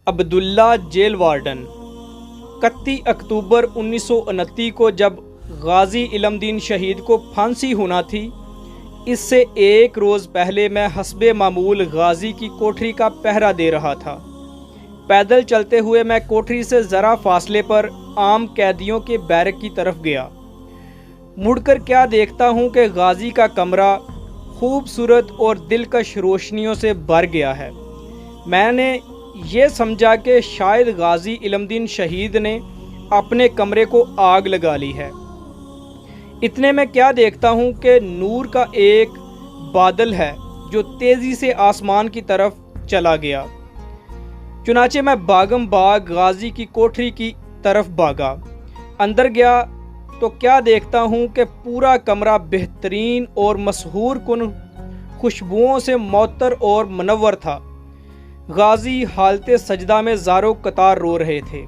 عبداللہ jail warden 31 اکتوبر 1929 کو جب غازی علم دین شہید کو پھانسی ہونا تھی، اس سے ایک روز پہلے میں حسب معمول غازی کی کوٹھری کا پہرا دے رہا تھا۔ پیدل چلتے ہوئے میں کوٹھری سے ذرا فاصلے پر عام قیدیوں کے بیرک کی طرف گیا۔ مڑ کر کیا دیکھتا ہوں کہ غازی کا کمرہ خوبصورت اور دلکش روشنیوں سے بھر گیا ہے۔ میں نے یہ سمجھا کہ شاید غازی علم دین شہید نے اپنے کمرے کو آگ لگا لی ہے۔ اتنے میں کیا دیکھتا ہوں کہ نور کا ایک بادل ہے جو تیزی سے آسمان کی طرف چلا گیا۔ چنانچہ میں بھاگم بھاگ غازی کی کوٹھری کی طرف بھاگا۔ اندر گیا تو کیا دیکھتا ہوں کہ پورا کمرہ بہترین اور مسحور کن خوشبوؤں سے معطر اور منور تھا۔ غازی حالت سجدہ میں زاروں قطار رو رہے تھے۔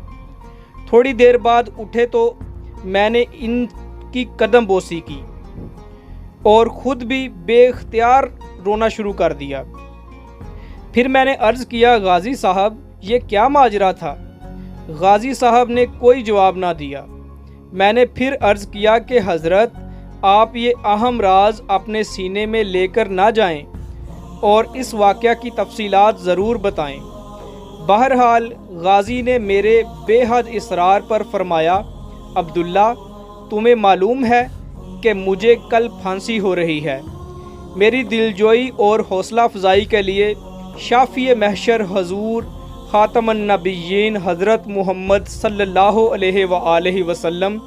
تھوڑی دیر بعد اٹھے تو میں نے ان کی قدم بوسی کی اور خود بھی بے اختیار رونا شروع کر دیا۔ پھر میں نے عرض کیا، غازی صاحب یہ کیا ماجرا تھا؟ غازی صاحب نے کوئی جواب نہ دیا۔ میں نے پھر عرض کیا کہ حضرت آپ یہ اہم راز اپنے سینے میں لے کر نہ جائیں اور اس واقعہ کی تفصیلات ضرور بتائیں۔ بہرحال غازی نے میرے بے حد اصرار پر فرمایا، عبداللہ تمہیں معلوم ہے کہ مجھے کل پھانسی ہو رہی ہے۔ میری دلجوئی اور حوصلہ افزائی کے لیے شافی محشر حضور خاتم النبیین حضرت محمد صلی اللہ علیہ وآلہ وسلم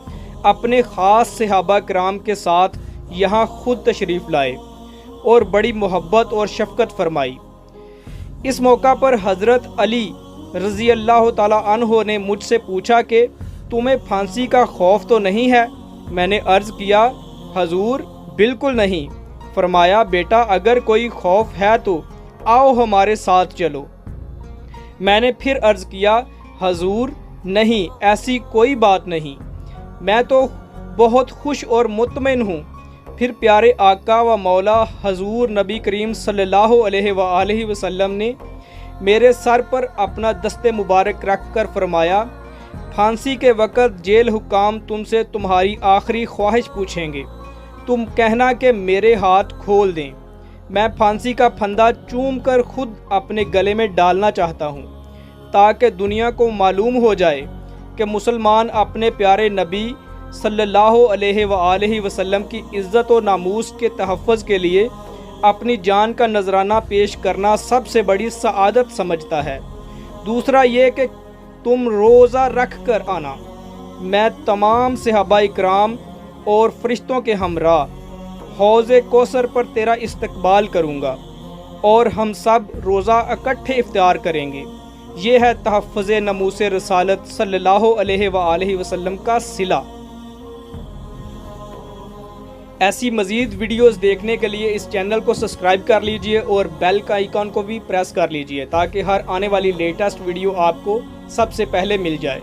اپنے خاص صحابہ کرام کے ساتھ یہاں خود تشریف لائے اور بڑی محبت اور شفقت فرمائی۔ اس موقع پر حضرت علی رضی اللہ تعالی عنہ نے مجھ سے پوچھا کہ تمہیں پھانسی کا خوف تو نہیں ہے؟ میں نے عرض کیا، حضور بالکل نہیں۔ فرمایا، بیٹا اگر کوئی خوف ہے تو آؤ ہمارے ساتھ چلو۔ میں نے پھر عرض کیا، حضور نہیں، ایسی کوئی بات نہیں، میں تو بہت خوش اور مطمئن ہوں۔ پھر پیارے آقا و مولا حضور نبی کریم صلی اللہ علیہ وآلہ وسلم نے میرے سر پر اپنا دست مبارک رکھ کر فرمایا، پھانسی کے وقت جیل حکام تم سے تمہاری آخری خواہش پوچھیں گے، تم کہنا کہ میرے ہاتھ کھول دیں۔ میں پھانسی کا پھندا چوم کر خود اپنے گلے میں ڈالنا چاہتا ہوں تاکہ دنیا کو معلوم ہو جائے کہ مسلمان اپنے پیارے نبی صلی اللہ علیہ وآلہ وسلم کی عزت و ناموس کے تحفظ کے لیے اپنی جان کا نذرانہ پیش کرنا سب سے بڑی سعادت سمجھتا ہے۔ دوسرا یہ کہ تم روزہ رکھ کر آنا، میں تمام صحابہ کرام اور فرشتوں کے ہمراہ حوض کوثر پر تیرا استقبال کروں گا اور ہم سب روزہ اکٹھے افطار کریں گے۔ یہ ہے تحفظ ناموس رسالت صلی اللہ علیہ وآلہ وسلم کا صلہ۔ ایسی مزید ویڈیوز دیکھنے کے لیے اس چینل کو سبسکرائب کر لیجئے اور بیل کا آئیکن کو بھی پریس کر لیجئے تاکہ ہر آنے والی لیٹسٹ ویڈیو آپ کو سب سے پہلے مل جائے۔